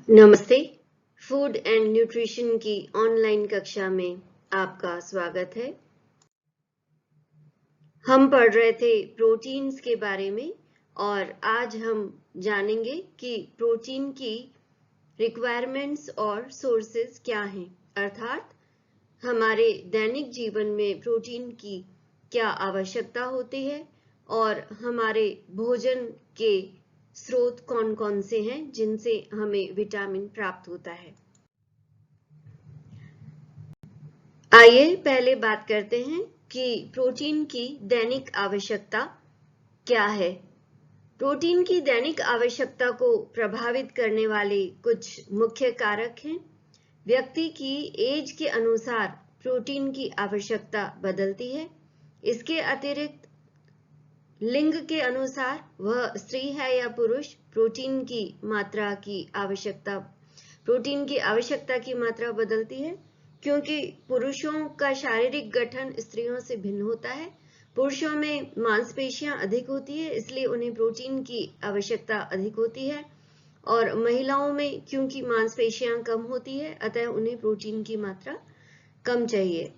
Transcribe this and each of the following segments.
नमस्ते। Food and nutrition की online कक्षा में आपका स्वागत है। हम पढ़ रहे थे प्रोटीन्स के बारे में और आज हम जानेंगे कि प्रोटीन की रिक्वायरमेंट्स और सोर्सेज क्या हैं, अर्थात हमारे दैनिक जीवन में प्रोटीन की क्या आवश्यकता होती है और हमारे भोजन के स्रोत कौन कौन से हैं जिनसे हमें विटामिन प्राप्त होता है। आइए पहले बात करते हैं कि प्रोटीन की दैनिक आवश्यकता क्या है। प्रोटीन की दैनिक आवश्यकता को प्रभावित करने वाले कुछ मुख्य कारक हैं। व्यक्ति की एज के अनुसार प्रोटीन की आवश्यकता बदलती है। इसके अतिरिक्त लिंग के अनुसार वह स्त्री है या पुरुष, प्रोटीन की आवश्यकता की मात्रा बदलती है, क्योंकि पुरुषों का शारीरिक गठन स्त्रियों से भिन्न होता है। पुरुषों में मांसपेशियां अधिक होती है, इसलिए उन्हें प्रोटीन की आवश्यकता अधिक होती है, और महिलाओं में क्योंकि मांसपेशियां कम होती है, अतः उन्हें प्रोटीन की मात्रा कम चाहिए।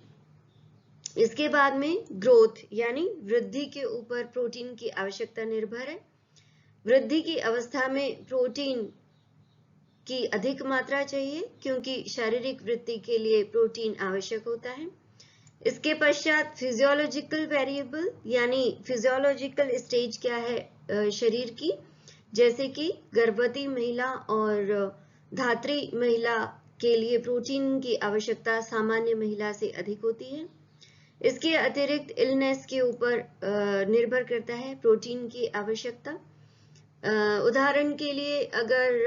इसके बाद में ग्रोथ यानी वृद्धि के ऊपर प्रोटीन की आवश्यकता निर्भर है। वृद्धि की अवस्था में प्रोटीन की अधिक मात्रा चाहिए, क्योंकि शारीरिक वृद्धि के लिए प्रोटीन आवश्यक होता है। इसके पश्चात फिजियोलॉजिकल वेरिएबल यानी फिजियोलॉजिकल स्टेज क्या है शरीर की, जैसे कि गर्भवती महिला और धात्री महिला के लिए प्रोटीन की आवश्यकता सामान्य महिला से अधिक होती है। इसके अतिरिक्त इलनेस के ऊपर निर्भर करता है प्रोटीन की आवश्यकता। उदाहरण के लिए अगर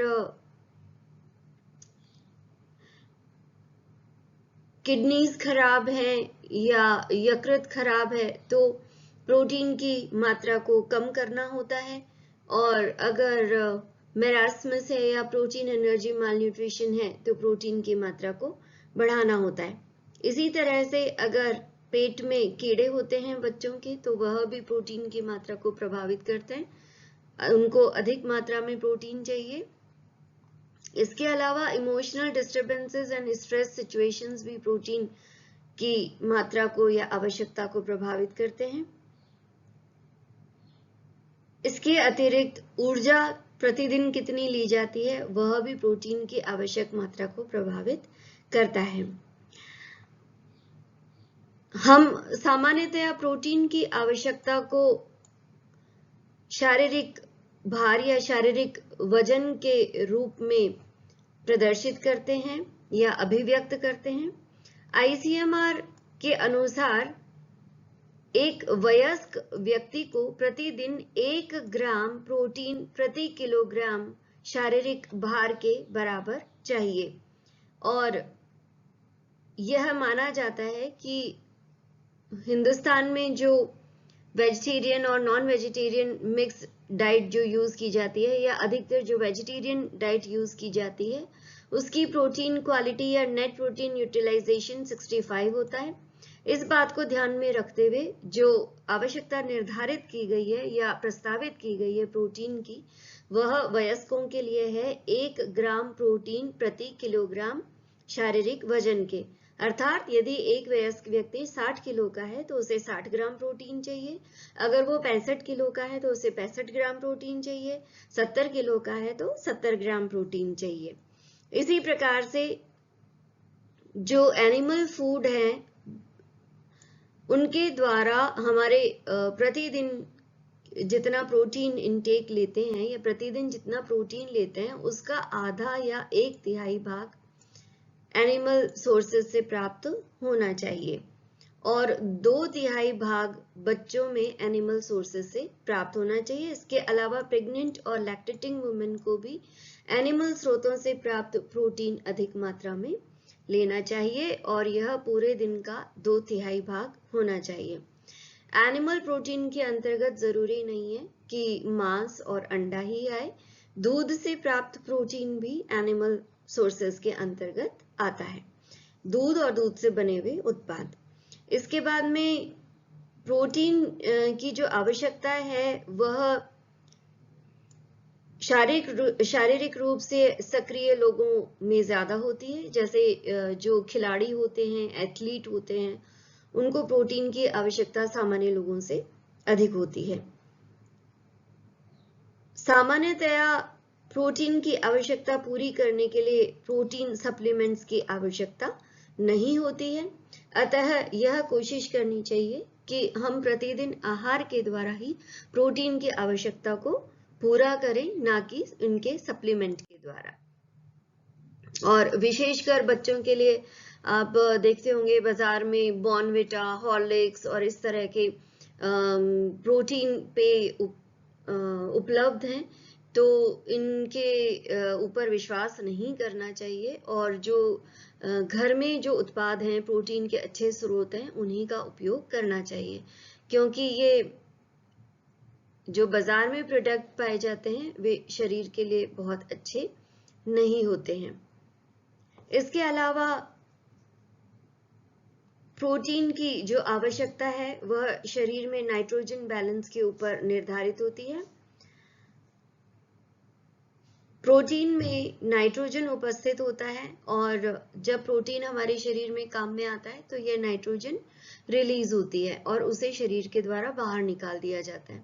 किडनीज खराब है या यकृत खराब है तो प्रोटीन की मात्रा को कम करना होता है, और अगर मेरास्मस है या प्रोटीन एनर्जी मालन्यूट्रिशन है तो प्रोटीन की मात्रा को बढ़ाना होता है। इसी तरह से अगर पेट में कीड़े होते हैं बच्चों के तो वह भी प्रोटीन की मात्रा को प्रभावित करते हैं, उनको अधिक मात्रा में प्रोटीन चाहिए। इसके अलावा emotional disturbances and stress situations भी प्रोटीन की मात्रा को या आवश्यकता को प्रभावित करते हैं। इसके अतिरिक्त ऊर्जा प्रतिदिन कितनी ली जाती है वह भी प्रोटीन की आवश्यक मात्रा को प्रभावित करता है। हम सामान्यतया प्रोटीन की आवश्यकता को शारीरिक भार या शारीरिक वजन के रूप में प्रदर्शित करते हैं या अभिव्यक्त करते हैं। आईसीएमआर के अनुसार एक वयस्क व्यक्ति को प्रतिदिन 1 ग्राम प्रोटीन प्रति किलोग्राम शारीरिक भार के बराबर चाहिए, और यह माना जाता है कि हिंदुस्तान में जो वेजिटेरियन और नॉन वेजिटेरियन मिक्स डाइट जो यूज की जाती है, या अधिकतर जो वेजिटेरियन डाइट यूज की जाती है, उसकी प्रोटीन क्वालिटी या नेट प्रोटीन यूटिलाइजेशन 65 होता है। इस बात को ध्यान में रखते हुए जो आवश्यकता निर्धारित की गई है या प्रस्तावित की गई है प्रोटीन की, वह वयस्कों के लिए है 1 ग्राम प्रोटीन प्रति किलोग्राम शारीरिक वजन के। अर्थात यदि एक वयस्क व्यक्ति 60 किलो का है तो उसे 60 ग्राम प्रोटीन चाहिए, अगर वो 65 किलो का है तो उसे 65 ग्राम प्रोटीन चाहिए, 70 किलो का है तो 70 ग्राम प्रोटीन चाहिए। इसी प्रकार से जो एनिमल फूड है उनके द्वारा हमारे प्रतिदिन जितना प्रोटीन इंटेक लेते हैं या प्रतिदिन जितना प्रोटीन लेते हैं उसका आधा या 1/3 भाग एनिमल सोर्सेज से प्राप्त होना चाहिए, और 2/3 भाग बच्चों में एनिमल सोर्सेज से प्राप्त होना चाहिए। इसके अलावा प्रेग्नेंट और लैक्टेटिंग वुमेन को भी एनिमल स्रोतों से प्राप्त प्रोटीन अधिक मात्रा में लेना चाहिए, और यह पूरे दिन का 2/3 भाग होना चाहिए। एनिमल प्रोटीन के अंतर्गत जरूरी नहीं है कि मांस और अंडा ही आए, दूध से प्राप्त प्रोटीन भी एनिमल सोर्सेज के अंतर्गत आता है, दूध और दूध से बने हुए उत्पाद। इसके बाद में प्रोटीन की जो आवश्यकता है वह 3 से 5 ग्राम प्रति किलोग्राम शारीरिक वजन के। अर्थात यदि एक वयस्क व्यक्ति 60 किलो का है तो उसे 60 ग्राम प्रोटीन चाहिए, अगर वो 65 किलो का है तो 65 ग्राम प्रोटीन चाहिए, 70 किलो का है तो 70 ग्राम प्रोटीन चाहिए। इसी प्रकार से जो शारीरिक रूप से सक्रिय लोगों में ज्यादा होती है, जैसे जो खिलाड़ी होते हैं, एथलीट होते हैं, उनको प्रोटीन की आवश्यकता सामान्य लोगों से अधिक होती है। सामान्यतया प्रोटीन की आवश्यकता पूरी करने के लिए प्रोटीन सप्लीमेंट्स की आवश्यकता नहीं होती है, अतः यह कोशिश करनी चाहिए कि हम प्रतिदिन आहार के द्वारा ही प्रोटीन की आवश्यकता को पूरा करें, ना कि उनके सप्लीमेंट के द्वारा। और विशेषकर बच्चों के लिए आप देखते होंगे बाजार में बॉर्नविटा, हॉर्लिक्स और इस तरह के प्रोटीन पे उपलब्ध हैं, तो इनके ऊपर विश्वास नहीं करना चाहिए और जो घर में जो उत्पाद हैं, प्रोटीन के अच्छे स्रोत हैं, उन्हीं का उपयोग करना चाहिए, क्योंकि ये जो बाजार में प्रोडक्ट पाए जाते हैं वे शरीर के लिए बहुत अच्छे नहीं होते हैं। इसके अलावा प्रोटीन की जो आवश्यकता है वह शरीर में नाइट्रोजन बैलेंस के ऊपर निर्धारित होती है। प्रोटीन में नाइट्रोजन उपस्थित होता है और जब प्रोटीन हमारे शरीर में काम में आता है तो यह नाइट्रोजन रिलीज होती है और उसे शरीर के द्वारा बाहर निकाल दिया जाता है।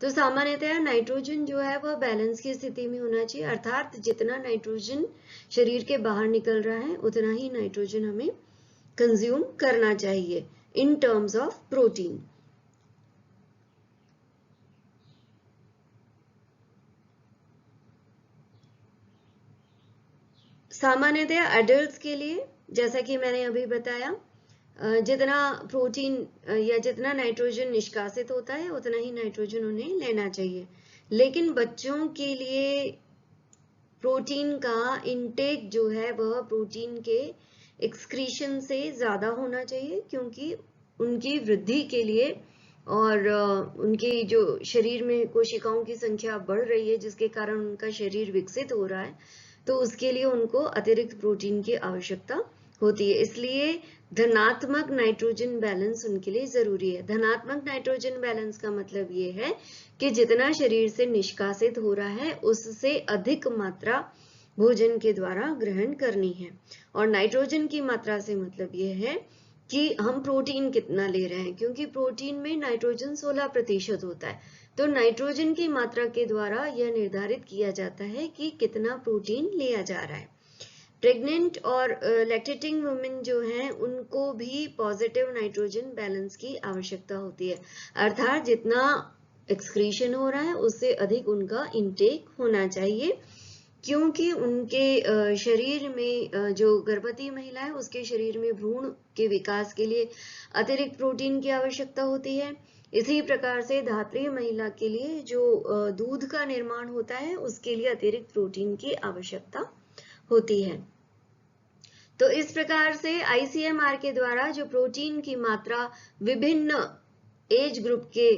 तो सामान्यतया नाइट्रोजन जो है वह बैलेंस की स्थिति में होना चाहिए, अर्थात जितना नाइट्रोजन शरीर के बाहर निकल रहा है उतना ही नाइट्रोजन हमें कंज्यूम करना चाहिए इन टर्म्स ऑफ प्रोटीन। सामान्यतया एडल्ट्स के लिए, जैसा कि मैंने अभी बताया, जितना प्रोटीन या जितना नाइट्रोजन निष्कासित होता है उतना ही नाइट्रोजन उन्हें लेना चाहिए। लेकिन बच्चों के लिए प्रोटीन का इंटेक जो है वह प्रोटीन के एक्सक्रीशन से ज्यादा होना चाहिए, क्योंकि उनकी वृद्धि के लिए और उनकी जो शरीर में कोशिकाओं की संख्या बढ़ रही है जिसके कारण उनका शरीर विकसित हो रहा है, तो उसके लिए उनको अतिरिक्त प्रोटीन की आवश्यकता होती है। इसलिए धनात्मक नाइट्रोजन बैलेंस उनके लिए जरूरी है। धनात्मक नाइट्रोजन बैलेंस का मतलब ये है कि जितना शरीर से निष्कासित हो रहा है उससे अधिक मात्रा भोजन के द्वारा ग्रहण करनी है। और नाइट्रोजन की मात्रा से मतलब ये है कि हम प्रोटीन कितना ले रहे हैं, क्योंकि प्रोटीन में नाइट्रोजन 16% होता है, तो नाइट्रोजन की मात्रा के द्वारा यह निर्धारित किया जाता है कि कितना प्रोटीन लिया जा रहा है। प्रेग्नेंट और लैक्टेटिंग वुमेन जो हैं उनको भी पॉजिटिव नाइट्रोजन बैलेंस की आवश्यकता होती है, अर्थात जितना एक्सक्रीशन हो रहा है उससे अधिक उनका इंटेक होना चाहिए, क्योंकि उनके शरीर में जो गर्भवती महिला है उसके शरीर में भ्रूण के विकास के लिए अतिरिक्त प्रोटीन की आवश्यकता होती है। इसी प्रकार से धात्री महिला के लिए जो दूध का निर्माण होता है उसके लिए अतिरिक्त प्रोटीन की आवश्यकता होती है। तो इस प्रकार से ICMR के द्वारा जो प्रोटीन की मात्रा विभिन्न एज ग्रुप के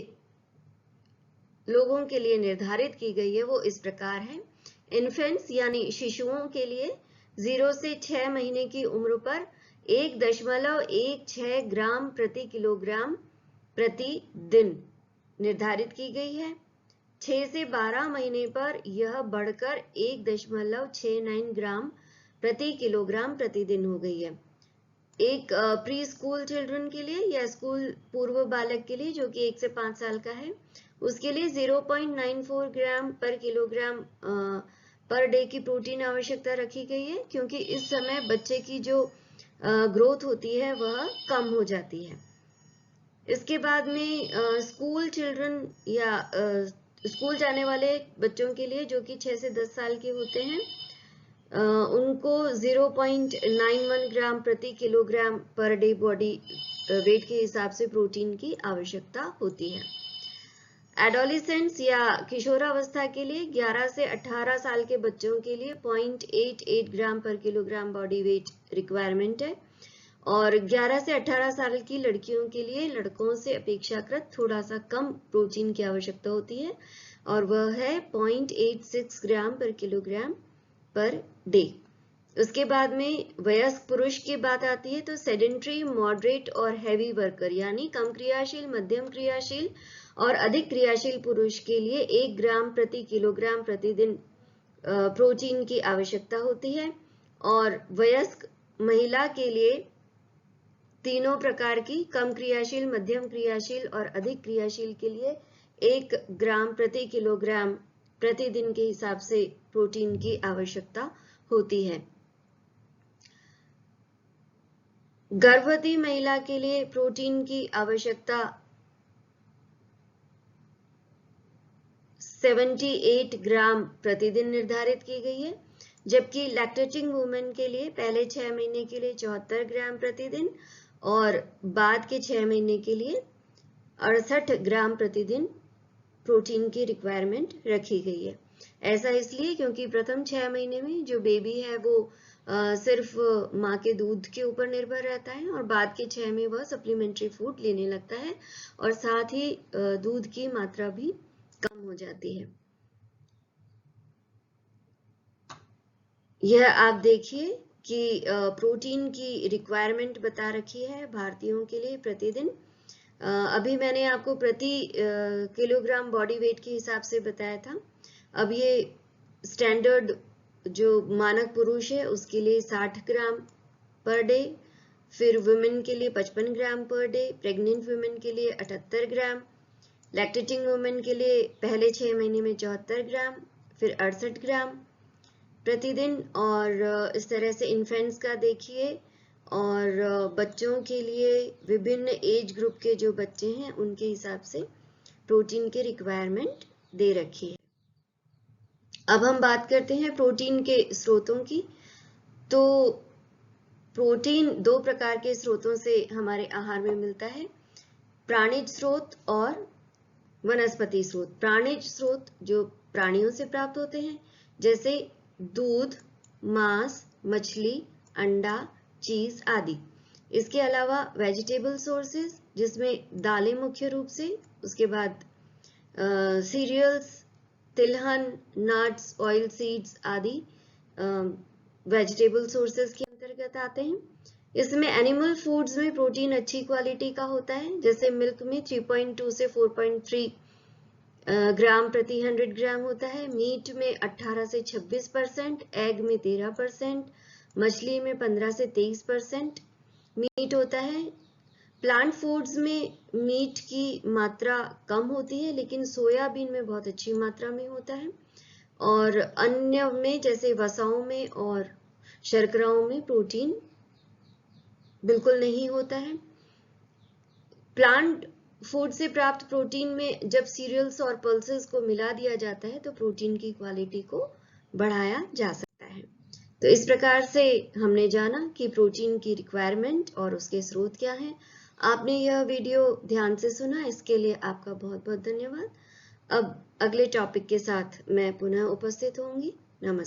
लोगों के लिए निर्धारित की गई है वो इस प्रकार है। इन्फेंट्स यानी शिशुओं के लिए 0 से 6 महीने की उम्र पर 1.16 ग्राम प्रति किलोग्राम प्रति दिन निर्धारित की गई है। 6 से 12 महीने पर यह बढ़कर 1.69 ग्राम प्रति किलोग्राम प्रतिदिन हो गई है। एक प्री स्कूल चिल्ड्रन के लिए या स्कूल पूर्व बालक के लिए जो कि 1 से 5 साल का है उसके लिए 0.94 ग्राम पर किलोग्राम पर डे की प्रोटीन आवश्यकता रखी गई है, क्योंकि इस समय बच्चे की जो ग्रोथ होती है वह कम हो जाती है। इसके बाद में स्कूल चिल्ड्रन या स्कूल जाने वाले बच्चों के लिए जो कि 6 से 10 साल के होते हैं उनको 0.91 ग्राम प्रति kilogram per day body weight के हिसाब से प्रोटीन की आवश्यकता होती है। एडोलेसेंट्स या किशोरावस्था के लिए 11 से 18 साल के बच्चों के लिए 0.88 ग्राम पर किलोग्राम बॉडी वेट रिक्वायरमेंट है और 11 से 18 साल की लड़कियों के लिए लड़कों से अपेक्षाकृत थोड़ा सा कम प्रोटीन की आवश्यकता होती है और वह है 0.86 ग्राम पर किलोग्राम पर डे। उसके बाद में वयस्क पुरुष की बात आती है तो सेडेंट्री, मॉडरेट और हैवी वर्कर यानी कम क्रियाशील, मध्यम क्रियाशील और अधिक क्रियाशील पुरुष के लिए 1 ग्राम प्रति किलोग्राम प्रतिदिन प्रोटीन की आवश्यकता होती है, और वयस्क महिला के लिए तीनों प्रकार की कम क्रियाशील, मध्यम क्रियाशील और अधिक क्रियाशील के लिए 1 ग्राम प्रति किलोग्राम प्रतिदिन के हिसाब से प्रोटीन की आवश्यकता होती है। गर्भवती महिला के लिए प्रोटीन की आवश्यकता 78 ग्राम प्रतिदिन निर्धारित की गई है, जबकि लैक्टेटिंग वुमेन के लिए पहले 6 महीने के लिए 74 ग्राम प्रतिदिन और बाद के 6 महीने के लिए 68 ग्राम प्रतिदिन प्रोटीन की रिक्वायरमेंट रखी गई है। ऐसा इसलिए क्योंकि प्रथम 6 महीने में जो बेबी है वो सिर्फ माँ के दूध के ऊपर निर्भर रहता है, और बाद के 6 में वह सप्लीमेंट्री फूड लेने लगता है, और साथ ही दूध की मात्रा भी कम हो जाती है। यह आप देखिए कि प्रोटीन की रिक्वायरमेंट बता रखी है भारतीयों के लिए प्रतिदिन। अभी मैंने आपको प्रति किलोग्राम बॉडी वेट के हिसाब से बताया था। अब ये स्टैंडर्ड जो मानक पुरुष है उसके लिए 60 ग्राम पर डे, फिर वुमेन के लिए 55 ग्राम पर डे, प्रेग्नेंट वुमेन के लिए 78 ग्राम, लैक्टेटिंग वुमेन के लिए पहले 6 महीने में 74 ग्राम, फिर 68 ग्राम प्रतिदिन, और इस तरह से इन्फेंट्स का देखिए, और बच्चों के लिए विभिन्न एज ग्रुप के जो बच्चे हैं उनके हिसाब से प्रोटीन की रिक्वायरमेंट दे रखी है। अब हम बात करते हैं प्रोटीन के स्रोतों की। तो प्रोटीन 2 प्रकार के स्रोतों से हमारे आहार में मिलता है, प्राणिज स्रोत और वनस्पति स्रोत। प्राणिज स्रोत जो प्राणियों से प्राप्त होते हैं, जैसे दूध, मांस, मछली, अंडा, चीज आदि। इसके अलावा वेजिटेबल सोर्सेज जिसमें दालें मुख्य रूप से, उसके बाद सीरियल्स, तिलहन, नट्स, ऑयल सीड्स आदि वेजिटेबल सोर्सेज के अंतर्गत आते हैं। इसमें एनिमल फूड्स में प्रोटीन अच्छी क्वालिटी का होता है, जैसे मिल्क में 3.2 से 4.3 ग्राम प्रति 100 ग्राम होता है, मीट में 18 से 26%, एग में 13%, मछली में 15 से 23% मीट होता है। प्लांट फूड्स में मीट की मात्रा कम होती है, लेकिन सोयाबीन में बहुत अच्छी मात्रा में होता है, और अन्य में जैसे वसाओं में और शर्कराओं में प्रोटीन बिल्कुल नहीं होता है। प्लांट फूड से प्राप्त प्रोटीन में जब सीरियल्स और पल्सेस को मिला दिया जाता है तो प्रोटीन की क्वालिटी को बढ़ाया जा सकता है। तो इस प्रकार से हमने जाना कि प्रोटीन की रिक्वायरमेंट और उसके स्रोत क्या हैं। आपने यह वीडियो ध्यान से सुना, इसके लिए आपका बहुत बहुत धन्यवाद। अब अगले टॉपिक के साथ मैं पुनः उपस्थित होंगी। नमस्कार।